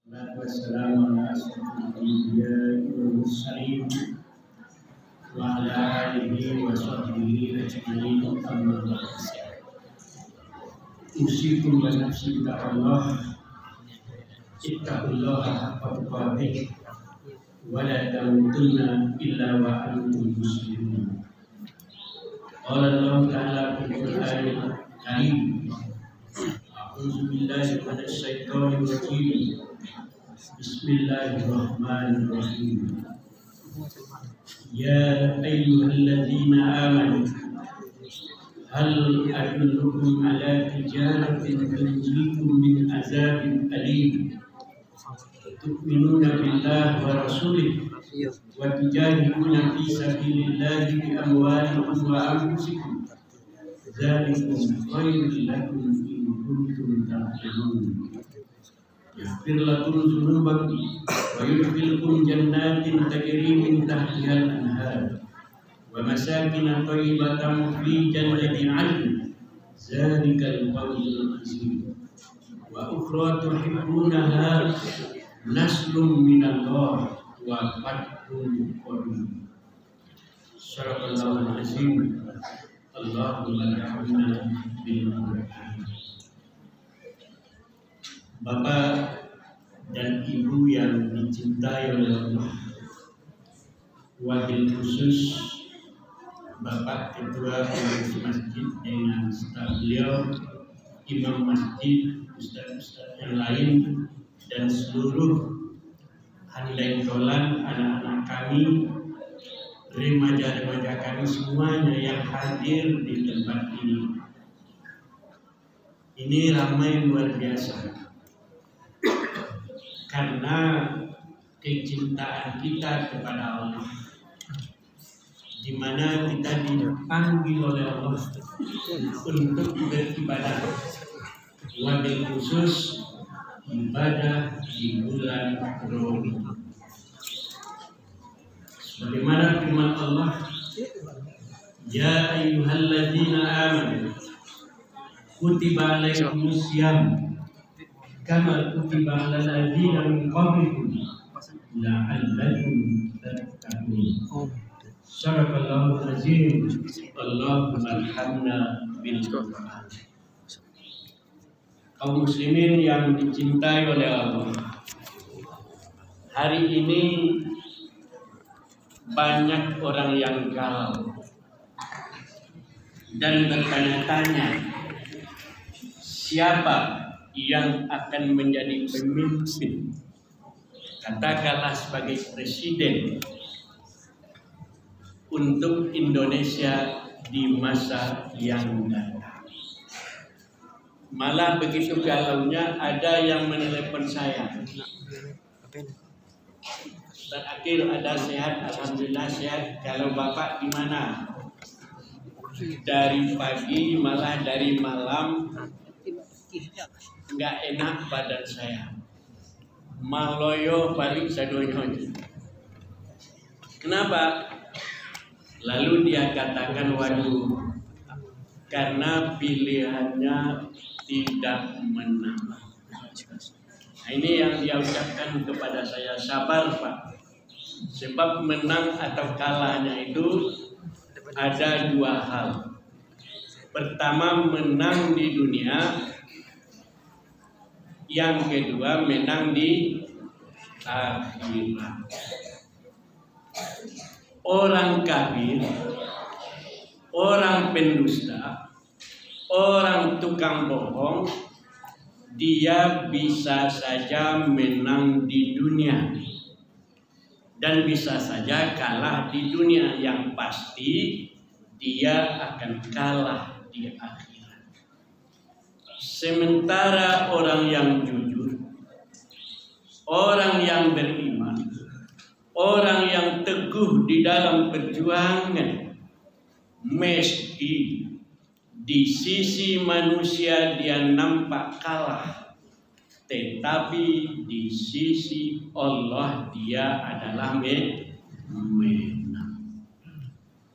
Wassalamu ala asyrafil anbiya'i wal mursalin wa ala alihi wa sahbihi ajma'in amma ba'd. Usikum wa nafsi bittaqwallah. Ittaqullaha haqqa tuqatih wa la tamutunna illa wa antum muslimun. Qala Allah ta'ala fil Qur'anil Karim. A'udzu billahi minasy syaithanir rajim. Bismillahirrahmanirrahim. Ya ayyuhalladzina amanu hal adullukum ala tijaratin tunjikum min azabin alim tu'minuna billahi wa rasulih wa tujahiduna fi sabilillahi bi amwalikum wa anfusikum dzalikum khairul lakum in kuntum ta'lamun. Yaghfir lakum dzunubakum wa yudkhilkum jannatin tajri min tahtiha al-anhar wa masakin thayyibatan fi jannatin 'adn dzalikal fawzul 'azim wa ukhra tuhibbunaha nasrun minallah wa fathun qarib. Shadaqallahul 'azim. Allahumma arhamna bil Qur'an. Bapak dan Ibu yang dicintai oleh Allah, wabil khusus Bapak Ketua Pengurus Masjid dengan staf beliau, Imam Masjid, Ustaz-Ustaz yang lain, dan seluruh handai tolan anak-anak kami, remaja-remaja kami semuanya yang hadir di tempat ini. Ini ramai luar biasa. Karena kecintaan kita kepada Allah, di mana kita dipanggil oleh Allah untuk beribadah, wabil khusus ibadah di bulan Ramadan. Sebagaimana firman Allah, Ya ayyuhalladzina amanu kutiba alaikumus syiyam kama kutiba alal ladzina min qablikum la'allakum tattaqun. Shadaqallahul 'azim. Allahumma arhamna bil Qur'an. Kaum muslimin yang dicintai oleh Allah, hari ini banyak orang yang galau dan bertanya-tanya siapa yang akan menjadi pemimpin, katakanlah sebagai presiden untuk Indonesia di masa yang datang. Malah begitu galaunya ada yang menelepon saya. Ustaz Akil, ada sehat? Alhamdulillah sehat. Kalau Bapak gimana? Dari pagi malah dari malam nggak enak badan saya, maloyo balik sadonya. Kenapa? Lalu dia katakan, waduh, karena pilihannya tidak menang. Nah, ini yang dia ucapkan kepada saya, sabar Pak, sebab menang atau kalahnya itu ada dua hal. Pertama, menang di dunia. Yang kedua, menang di akhirat. Orang kafir, orang pendusta, orang tukang bohong, dia bisa saja menang di dunia dan bisa saja kalah di dunia. Yang pasti dia akan kalah di akhirat. Sementara orang yang jujur, orang yang beriman, orang yang teguh di dalam perjuangan, meski di sisi manusia dia nampak kalah, tetapi di sisi Allah dia adalah menang.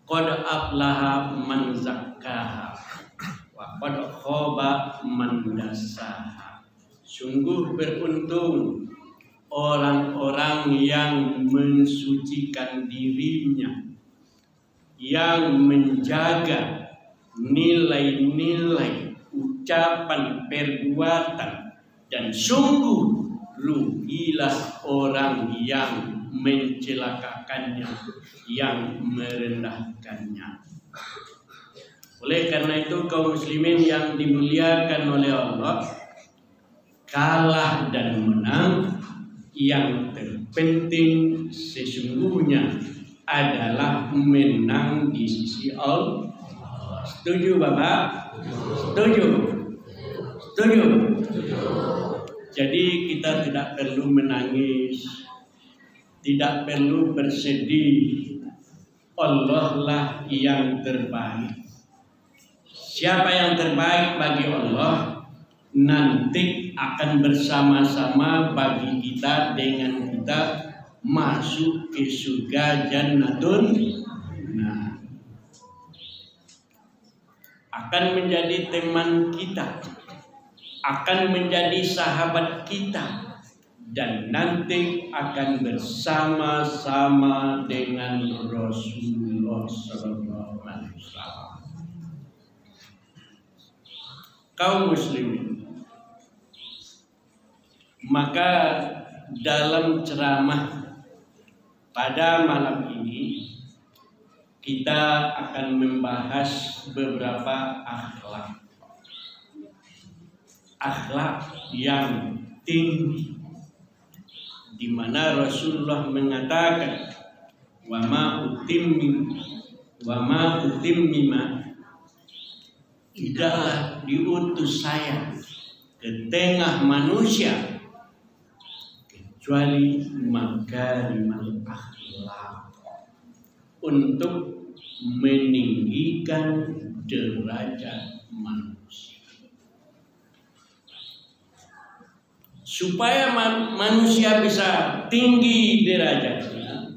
Qad aflaha man zakkaha wa qad khaba man dassaha. Sungguh beruntung orang-orang yang mensucikan dirinya, yang menjaga nilai-nilai ucapan, perbuatan, dan sungguh rugilah orang yang mencelakakannya, yang merendahkannya. Oleh karena itu kaum muslimin yang dimuliakan oleh Allah, kalah dan menang yang terpenting sesungguhnya adalah menang di sisi Allah. Setuju Bapak? Setuju? Setuju? Jadi kita tidak perlu menangis, tidak perlu bersedih. Allah lah yang terbaik. Siapa yang terbaik bagi Allah nanti akan bersama-sama bagi kita dengan kita masuk ke surga Jannatun. Nah, akan menjadi teman kita, akan menjadi sahabat kita, dan nanti akan bersama-sama dengan Rasulullah SAW. Kaum muslimin, maka dalam ceramah pada malam ini kita akan membahas beberapa akhlak yang tinggi, di mana Rasulullah mengatakan wa ma utimmima, tidaklah diutus saya ke tengah manusia kecuali makarimal akhlak, untuk meninggikan derajat manusia, supaya manusia bisa tinggi derajatnya.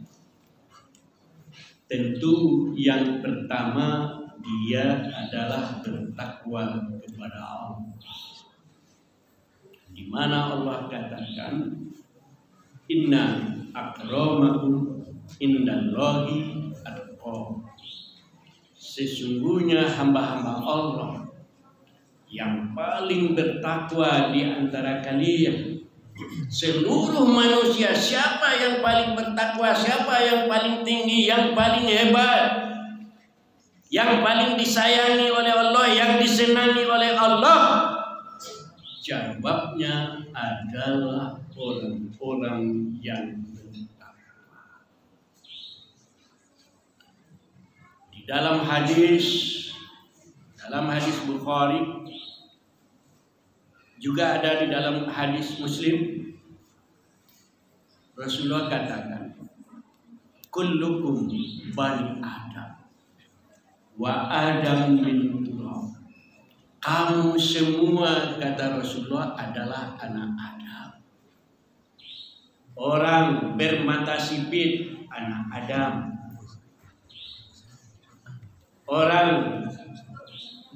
Tentu yang pertama dia adalah bertakwa kepada Allah, di mana Allah katakan inna akramakum indallahi atqakum. Sesungguhnya hamba-hamba Allah yang paling bertakwa di antara kalian. Seluruh manusia, siapa yang paling bertakwa, siapa yang paling tinggi, yang paling hebat, yang paling disayangi oleh Allah, yang disenangi oleh Allah? Jawabnya adalah orang-orang yang bertakwa. Di dalam hadis Bukhari, juga ada di dalam hadis Muslim, Rasulullah katakan, kullukum bani Adam wa Adam min turab. Kamu semua, kata Rasulullah, adalah anak Adam. Orang bermata sipit, anak Adam. Orang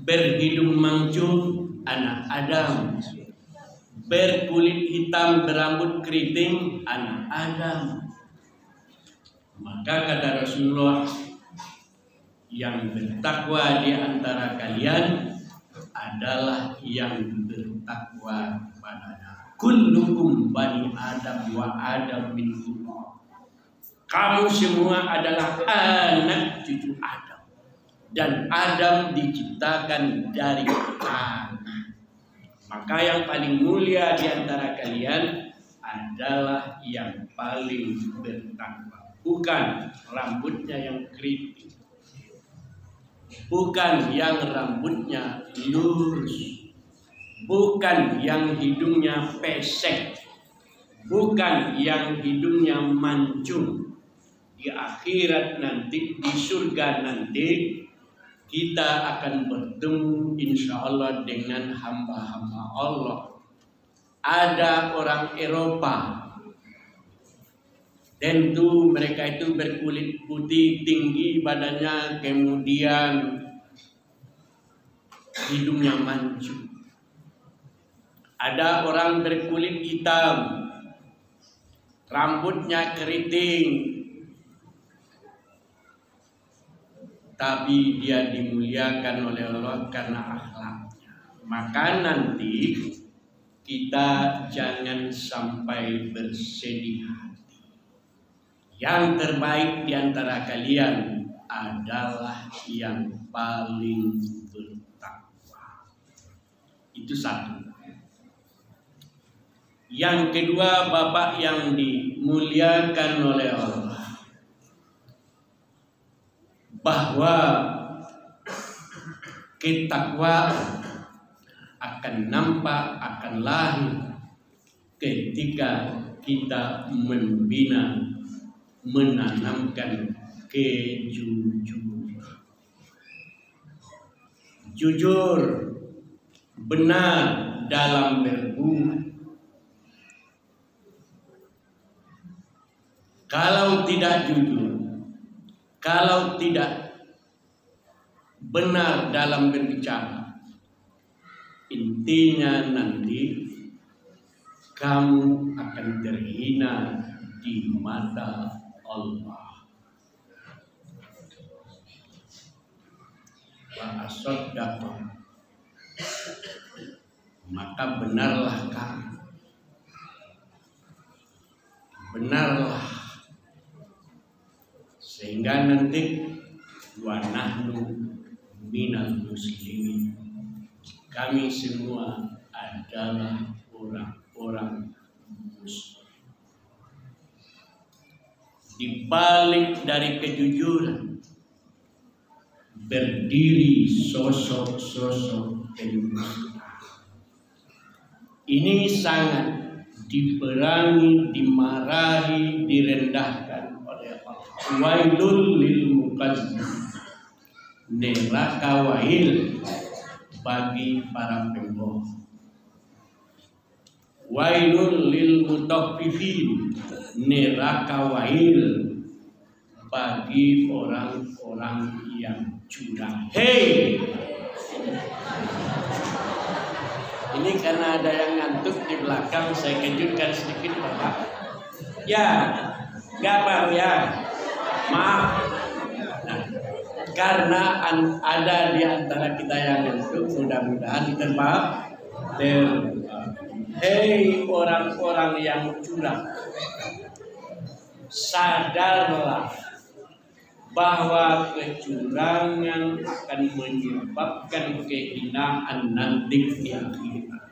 berhidung mancung, anak Adam. Berkulit hitam, berambut keriting, anak Adam. Maka kata Rasulullah, yang bertakwa di antara kalian adalah yang bertakwa kepadanya. Kullukum bani Adam wa Adam min turab. Kamu semua adalah anak cucu Adam, dan Adam diciptakan dari tanah. Maka yang paling mulia di antara kalian adalah yang paling bertakwa. Bukan rambutnya yang keriting, bukan yang rambutnya lurus, bukan yang hidungnya pesek, bukan yang hidungnya mancung. Di akhirat nanti, di surga nanti, kita akan bertemu insya Allah dengan hamba-hamba Allah. Ada orang Eropa, tentu mereka itu berkulit putih, tinggi badannya, kemudian hidungnya mancung. Ada orang berkulit hitam, rambutnya keriting, tapi dia dimuliakan oleh Allah karena akhlaknya. Maka nanti kita jangan sampai bersedih hati. Yang terbaik di antara kalian adalah yang paling bertakwa. Itu satu. Yang kedua, Bapak yang dimuliakan oleh Allah, bahwa ketakwaan akan nampak, akan lahir ketika kita membina, menanamkan kejujuran. Jujur, benar dalam berbuat. Kalau tidak jujur, kalau tidak benar dalam berbicara, intinya nanti kamu akan terhina di mata Allah. Wa asaddaqa, maka benarlah kamu, benarlah, sehingga nanti wa nahnu minal muslimin, kami semua adalah orang-orang muslim. Di balik dari kejujuran berdiri sosok-sosok pendusta. Ini sangat diperangi, dimarahi, direndahkan oleh Allah. Wailul lil mukazzibin, neraka wail bagi para pembohong. Wailul lil mutaffifin, neraka wail bagi orang-orang yang curang. Hei, ini karena ada yang ngantuk di belakang, saya kejutkan sedikit Bapak. Ya, nggak mau ya, maaf. Nah, karena ada di antara kita yang ngantuk, mudah-mudahan terbang. Hei orang-orang yang curang, sadarlah bahwa kecurangan akan menyebabkan kehinaan nanti di akhirat.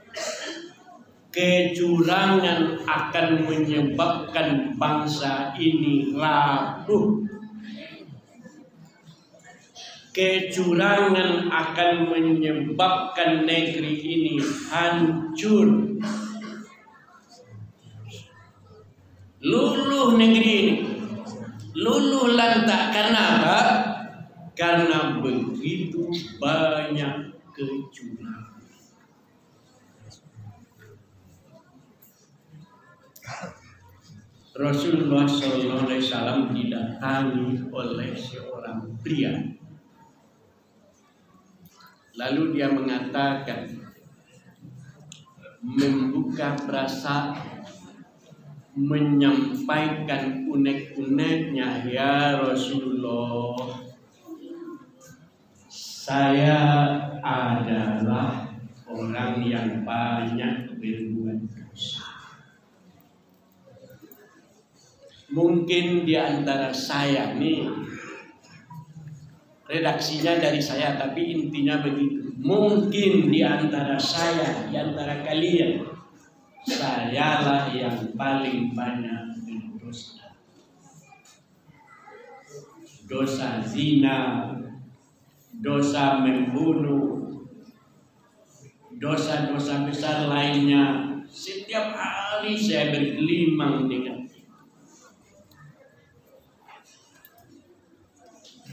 Kecurangan akan menyebabkan bangsa ini rapuh. Kecurangan akan menyebabkan negeri ini hancur. Luluh negeri ini, luluh lantak. Karena apa? Karena begitu banyak kecurangan. Rasulullah SAW didatangi oleh seorang pria. Lalu dia mengatakan, membuka perasaan, menyampaikan unek-uneknya, ya Rasulullah, saya adalah orang yang banyak berbuat dosa. Mungkin di antara saya nih, redaksinya dari saya, tapi intinya begitu. Mungkin di antara saya, di antara kalian, sayalah yang paling banyak berdosa. Dosa zina, dosa membunuh, dosa-dosa besar lainnya. Setiap hari saya bergelimang dengan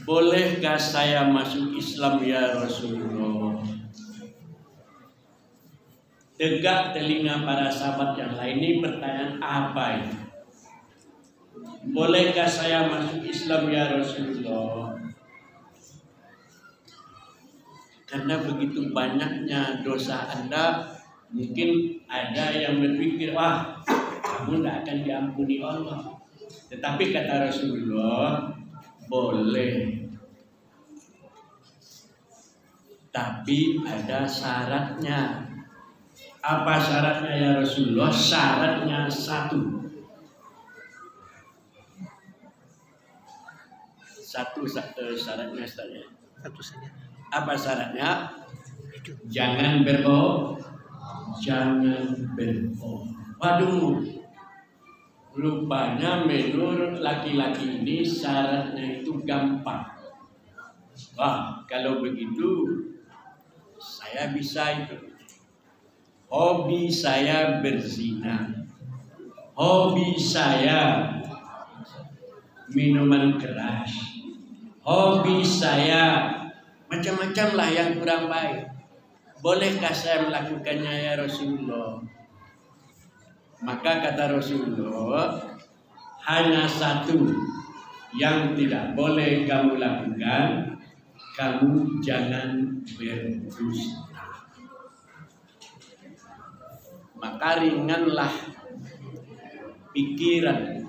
bolehkah saya masuk Islam ya Rasulullah? Tegak telinga para sahabat yang lain. Ini pertanyaan apa ini? Bolehkah saya masuk Islam ya Rasulullah? Karena begitu banyaknya dosa Anda, mungkin ada yang berpikir, wah kamu tidak akan diampuni Allah. Tetapi kata Rasulullah, boleh. Tapi ada syaratnya. Apa syaratnya ya Rasulullah? Syaratnya satu. Syaratnya saja. Satu saja. Apa syaratnya? Jangan berbohong. Jangan berbohong. Waduh, rupanya menurut laki-laki ini syaratnya itu gampang. Wah, kalau begitu saya bisa itu. Hobi saya berzina. Hobi saya minuman keras. Hobi saya macam-macam lah yang kurang baik. Bolehkah saya melakukannya ya Rasulullah? Maka kata Rasulullah, hanya satu yang tidak boleh kamu lakukan, kamu jangan berdusta. Maka ringanlah pikiran,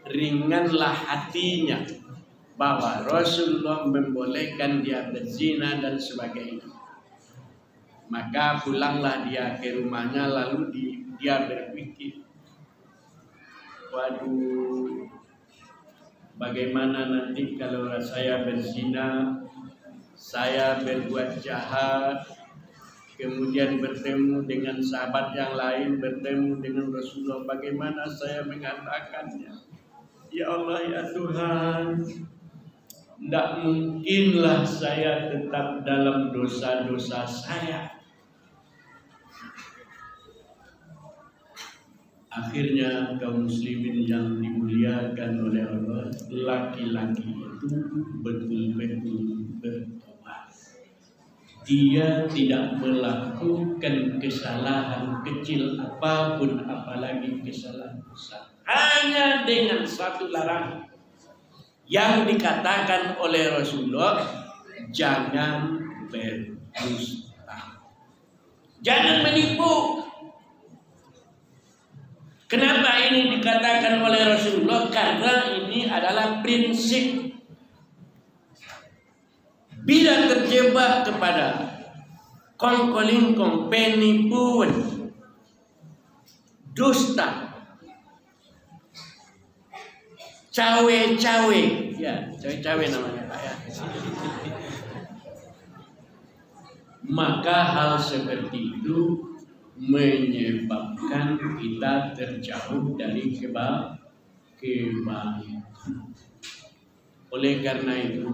ringanlah hatinya bahwa Rasulullah membolehkan dia berzina dan sebagainya. Maka pulanglah dia ke rumahnya, lalu dia berpikir, waduh, bagaimana nanti kalau saya berzina, saya berbuat jahat, kemudian bertemu dengan sahabat yang lain, bertemu dengan Rasulullah, bagaimana saya mengatakannya? Ya Allah, ya Tuhan, tidak mungkinlah saya tetap dalam dosa-dosa saya. Akhirnya kaum muslimin yang dimuliakan oleh Allah, laki-laki itu betul-betul bertobat. Dia tidak melakukan kesalahan kecil apapun, apalagi kesalahan besar. Hanya dengan satu larangan yang dikatakan oleh Rasulullah, jangan berdusta, jangan menipu. Kenapa ini dikatakan oleh Rasulullah? Karena ini adalah prinsip. Bila terjebak kepada kongkolingkong, penipuan, dusta, cawe-cawe, ya cawe-cawe namanya Pak ya, maka hal seperti itu menyebabkan kita terjauh dari kebaikan. Oleh karena itu,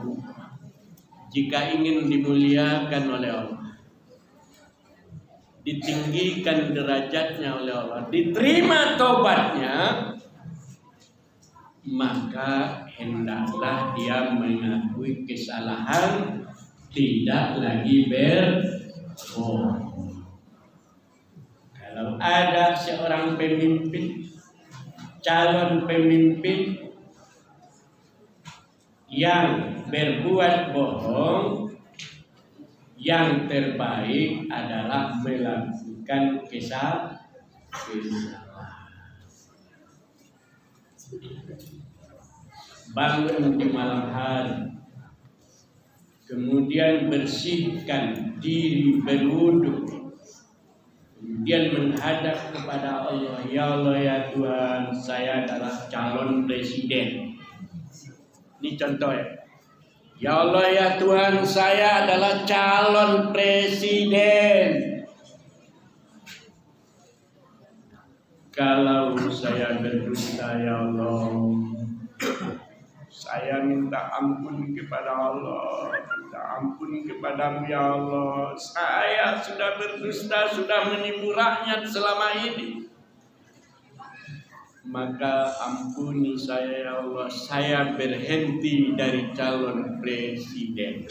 jika ingin dimuliakan oleh Allah, ditinggikan derajatnya oleh Allah, diterima taubatnya, maka hendaklah dia mengakui kesalahan, tidak lagi berbohong. Kalau ada seorang pemimpin, calon pemimpin yang berbuat bohong, yang terbaik adalah melakukan kesalahan. Bangun di malam hari, kemudian bersihkan diri, berwudu, kemudian menghadap kepada Allah. Ya Allah, ya Tuhan, saya adalah calon presiden. Ini contoh ya. Ya Allah, ya Tuhan, saya adalah calon presiden. Kalau saya berdusta, ya Allah, saya minta ampun kepada Allah, minta ampun kepadamu ya Allah. Saya sudah berdusta, sudah menipu rakyat selama ini. Maka ampuni saya ya Allah, saya berhenti dari calon presiden.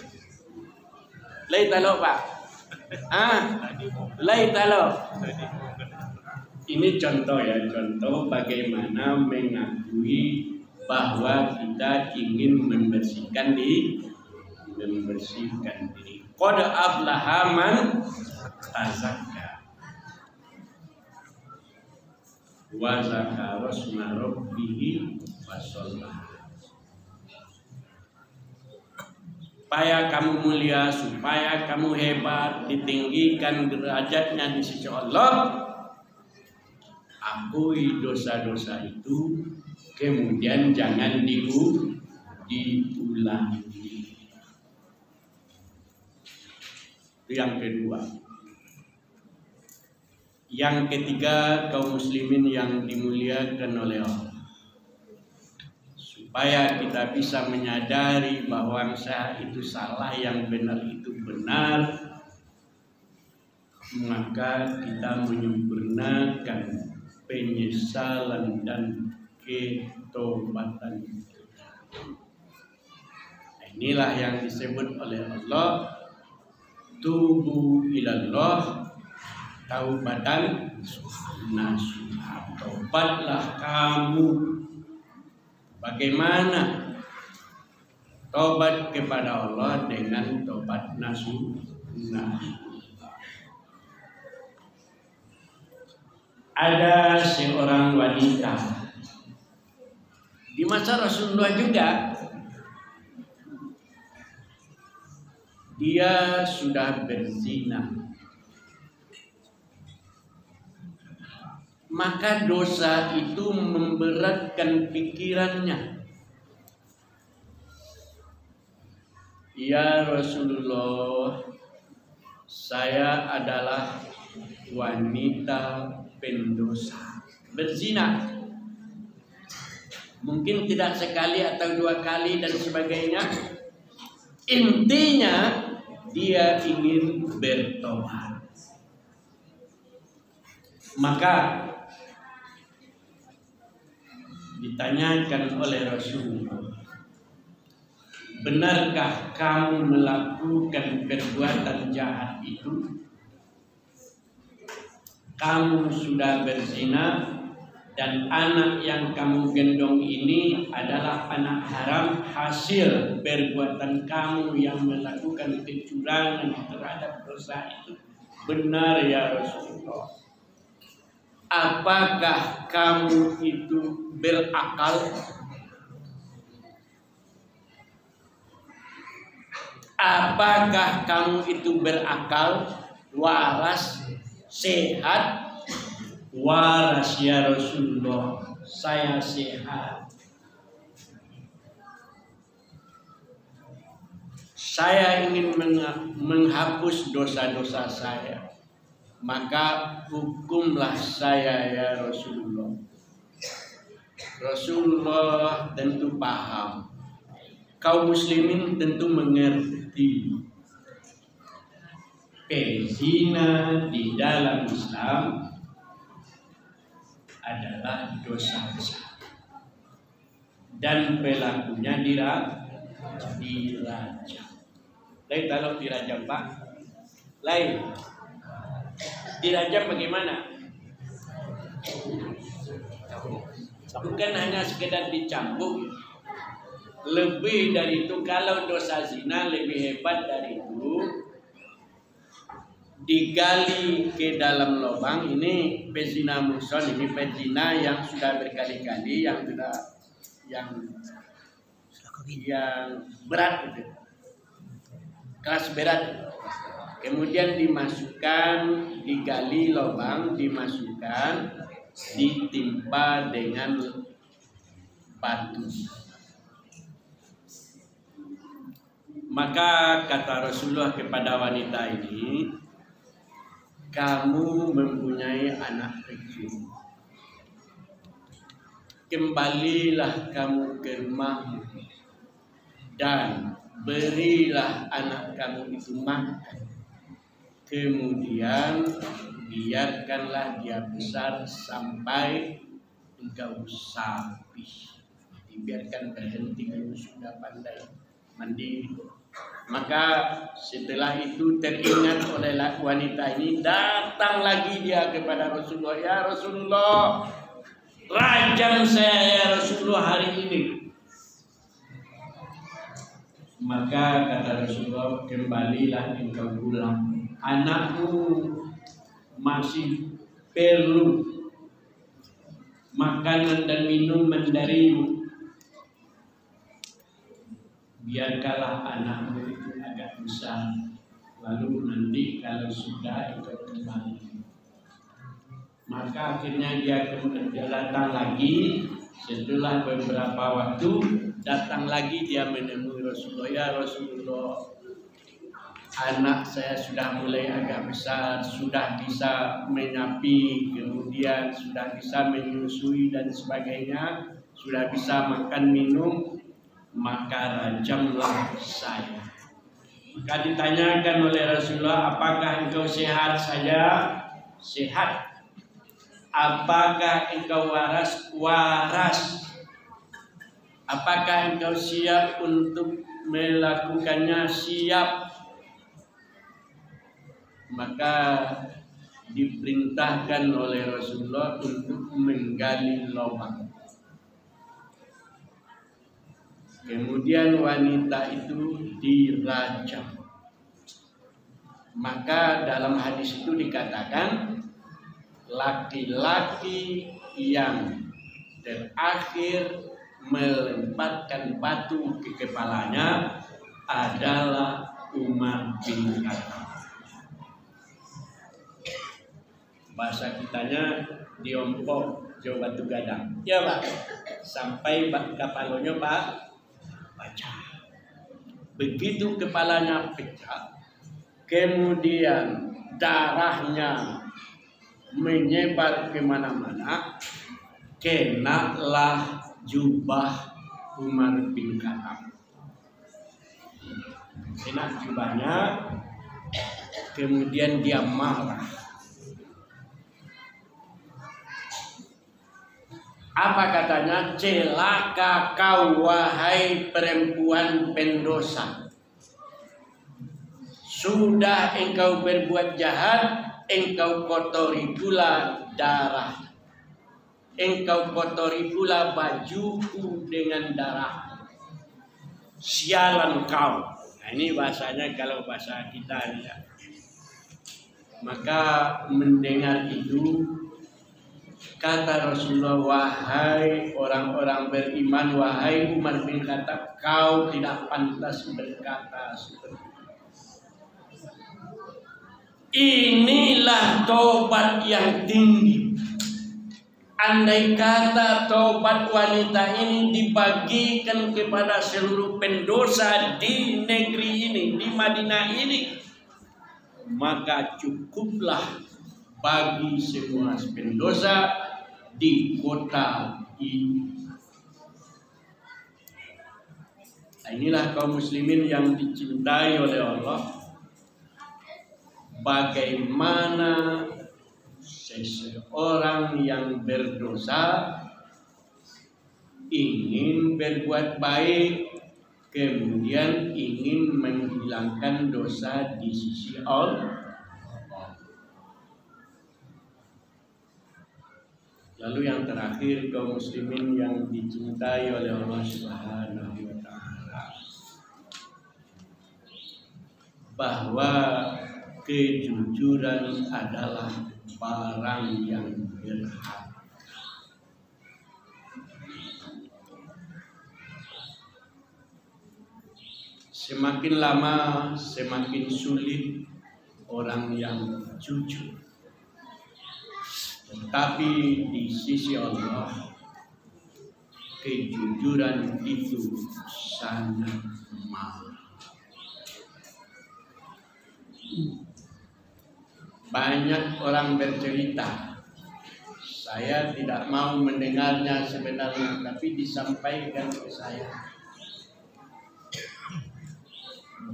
Laitalo Pak, laitalo. Ini contoh ya, contoh bagaimana mengakui bahwa kita ingin membersihkan diri. Qad aflaha man tazakka. wa zakara asma rabbih fashollah. Supaya kamu mulia, supaya kamu hebat, ditinggikan derajatnya di sisi Allah, akui dosa-dosa itu, kemudian jangan diulangi. Itu yang kedua. Yang ketiga, kaum muslimin yang dimuliakan oleh Allah, supaya kita bisa menyadari bahwa itu salah, yang benar itu benar, maka kita menyempurnakan penyesalan dan ketobatan. Inilah yang disebut oleh Allah, tubu ilallah taubatan nasuha. Tobatlah kamu. Bagaimana tobat kepada Allah? Dengan tobat nasuha. Ada seorang wanita di masa Rasulullah juga, dia sudah berzina, maka dosa itu memberatkan pikirannya. Ya Rasulullah, saya adalah wanita pendosa, berzina, mungkin tidak sekali atau dua kali dan sebagainya. Intinya dia ingin bertobat. Maka ditanyakan oleh Rasulullah, benarkah kamu melakukan perbuatan jahat itu? Kamu sudah berzina dan anak yang kamu gendong ini adalah anak haram, hasil perbuatan kamu yang melakukan kecurangan terhadap dosa itu. Benar ya Rasulullah. Apakah kamu itu berakal? Apakah kamu itu berakal, waras, sehat? Waras ya Rasulullah, saya sehat. Saya ingin menghapus dosa-dosa saya, maka hukumlah saya ya Rasulullah. Rasulullah tentu paham, kaum muslimin tentu mengerti. Pezina di dalam Islam adalah dosa besar dan pelakunya dirajam. Lain kalau dirajam Pak, lain dirajam bagaimana? Bukan hanya sekedar dicambuk, lebih dari itu. Kalau dosa zina lebih hebat dari itu, digali ke dalam lubang. Ini pezina muson, ini pezina yang sudah berkali-kali, yang berat itu, kelas berat. Kemudian dimasukkan, digali lubang, dimasukkan, ditimpa dengan batu. Maka kata Rasulullah kepada wanita ini, kamu mempunyai anak kecil, kembalilah kamu ke rumahmu dan berilah anak kamu itu makan. Kemudian biarkanlah dia besar sampai engkau sapi. Dibiarkan berhenti kalau sudah pandai mandiri. Maka setelah itu teringat oleh wanita ini, datang lagi dia kepada Rasulullah. Ya Rasulullah, rajam saya ya Rasulullah hari ini. Maka kata Rasulullah, kembalilah engkau pulang. Anakmu masih perlu makanan dan minuman darimu. Biarkanlah anakmu itu agak besar, lalu nanti kalau sudah ikut kembali. Maka akhirnya dia datang lagi. Setelah beberapa waktu datang lagi, dia menemui Rasulullah. Ya Rasulullah, anak saya sudah mulai agak besar, sudah bisa menyapi, kemudian sudah bisa menyusui dan sebagainya, sudah bisa makan minum, maka rajamlah saya. Maka ditanyakan oleh Rasulullah, apakah engkau sehat saja? Sehat. Apakah engkau waras? Waras. Apakah engkau siap untuk melakukannya? Siap. Maka diperintahkan oleh Rasulullah untuk menggali lubang. Kemudian wanita itu dirajam. Maka dalam hadis itu dikatakan, laki-laki yang terakhir melemparkan batu ke kepalanya adalah Umar bin Khattab. Bahasa kitanya diompok jauh batu gadang. Ya Pak, sampai kepalanya Pak pecah. Begitu kepalanya pecah, kemudian darahnya menyebar kemana-mana, kenalah jubah Umar bin Khattab. Kena jubahnya, kemudian dia marah. Apa katanya? Celaka kau wahai perempuan pendosa. Sudah engkau berbuat jahat, engkau kotori pula darah. Engkau kotori pula bajuku dengan darah. Sialan kau. Nah, ini bahasanya kalau bahasa kita ya. Maka mendengar itu, kata Rasulullah, wahai orang-orang beriman, wahai Umar bin Khattab, kau tidak pantas berkata seperti itu. Inilah tobat yang tinggi. Andai kata tobat wanita ini dibagikan kepada seluruh pendosa di negeri ini, di Madinah ini, maka cukuplah bagi semua pendosa di kota ini. Nah, inilah kaum muslimin yang dicintai oleh Allah. Bagaimana seseorang yang berdosa ingin berbuat baik, kemudian ingin menghilangkan dosa di sisi Allah. Lalu yang terakhir, kaum muslimin yang dicintai oleh Allah Subhanahu wa Ta'ala, bahwa kejujuran adalah barang yang berharga. Semakin lama semakin sulit orang yang jujur. Tetapi di sisi Allah, kejujuran itu sangat mahal. Banyak orang bercerita, saya tidak mau mendengarnya sebenarnya, tapi disampaikan ke saya.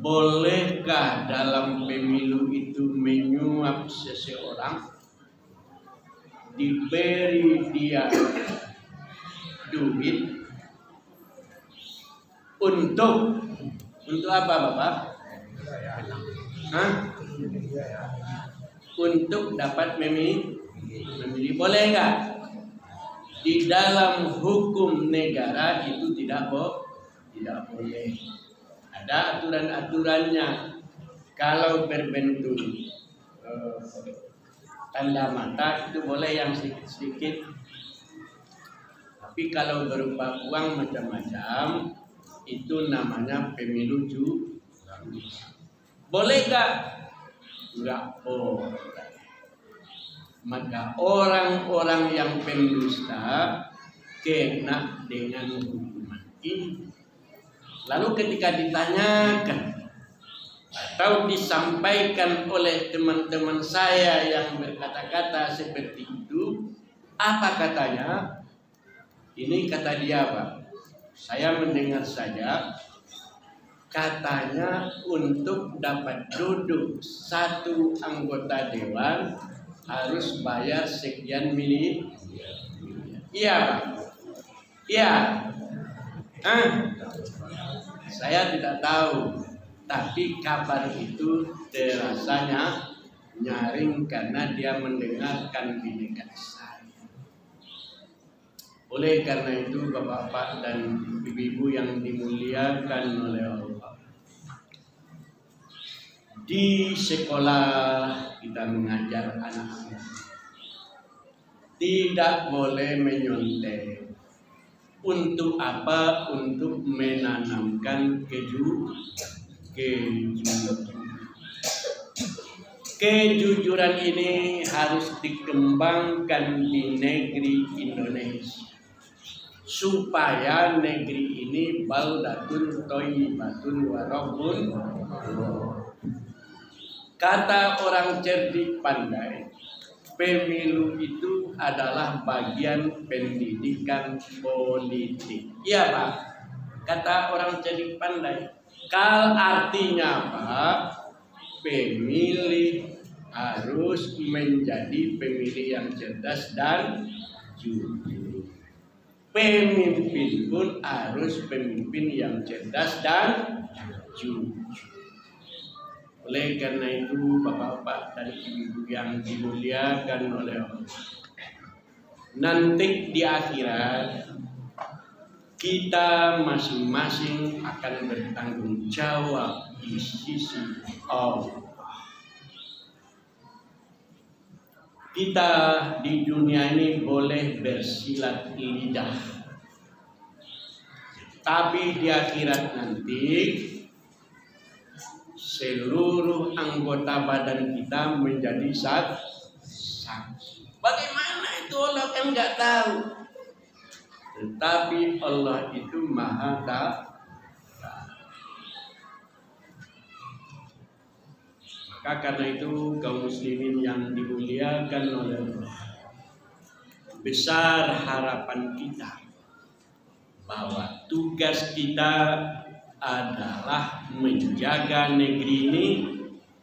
Bolehkah dalam pemilu itu menyuap seseorang, diberi dia duit untuk apa Bapak? Hah? Untuk dapat memilih, boleh nggak? Di dalam hukum negara itu tidak boleh. Ada aturan-aturannya. Kalau berbentuk tanda mata itu boleh yang sedikit-sedikit. Tapi kalau berupa uang macam-macam, itu namanya pemilu curang. Boleh gak? Enggak boleh. Maka orang-orang yang pendusta kena dengan hukuman ini. Lalu ketika ditanyakan atau disampaikan oleh teman-teman saya yang berkata-kata seperti itu, apa katanya? Ini kata dia, Pak. Saya mendengar saja, katanya untuk dapat duduk satu anggota dewan harus bayar sekian miliar. Iya, Pak. Iya. Saya tidak tahu, tapi kabar itu terasanya nyaring karena dia mendengarkan di dekat saya. Oleh karena itu, Bapak-bapak dan Ibu-ibu yang dimuliakan oleh Allah, di sekolah kita mengajar anak-anak tidak boleh menyontek. Untuk apa? Untuk menanamkan kejujuran ini harus dikembangkan di negeri Indonesia supaya negeri ini baldatun thayyibatun wa rabbun. Kata orang cerdik pandai, pemilu itu adalah bagian pendidikan politik. Iya, Pak. Kata orang cerdik pandai. Artinya apa? Pemilih harus menjadi pemilih yang cerdas dan jujur. Pemimpin pun harus pemimpin yang cerdas dan jujur. Oleh karena itu, Bapak-bapak dan Ibu yang dimuliakan oleh Allah, nanti di akhirat kita masing-masing akan bertanggung jawab di sisi Allah. Kita di dunia ini boleh bersilat lidah, tapi di akhirat nanti seluruh anggota badan kita menjadi saksi. Bagaimana itu Allah kan nggak tahu, tetapi Allah itu Maha Tahu. Maka karena itu kaum muslimin yang dimuliakan oleh Allah, besar harapan kita bahwa tugas kita adalah menjaga negeri ini,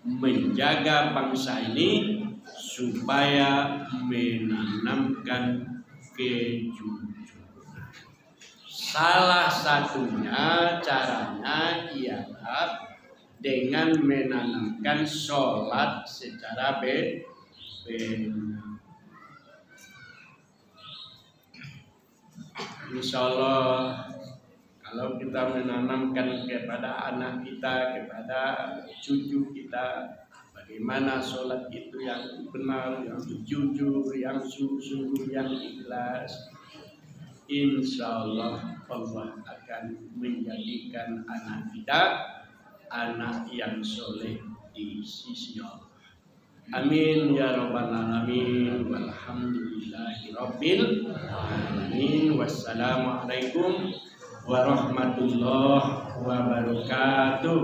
menjaga bangsa ini, supaya menanamkan kejujuran. Salah satunya caranya ialah dengan menanamkan sholat secara benar. Insya Allah, kalau kita menanamkan kepada anak kita, kepada cucu kita, bagaimana sholat itu yang benar, yang jujur, yang sungguh-sungguh, yang ikhlas, insya Allah Allah akan menjadikan anak kita anak yang soleh di sisi Allah. Amin ya rabbal alamin. Walhamdulillahi rabbil alamin. Wassalamualaikum warahmatullahi wabarakatuh.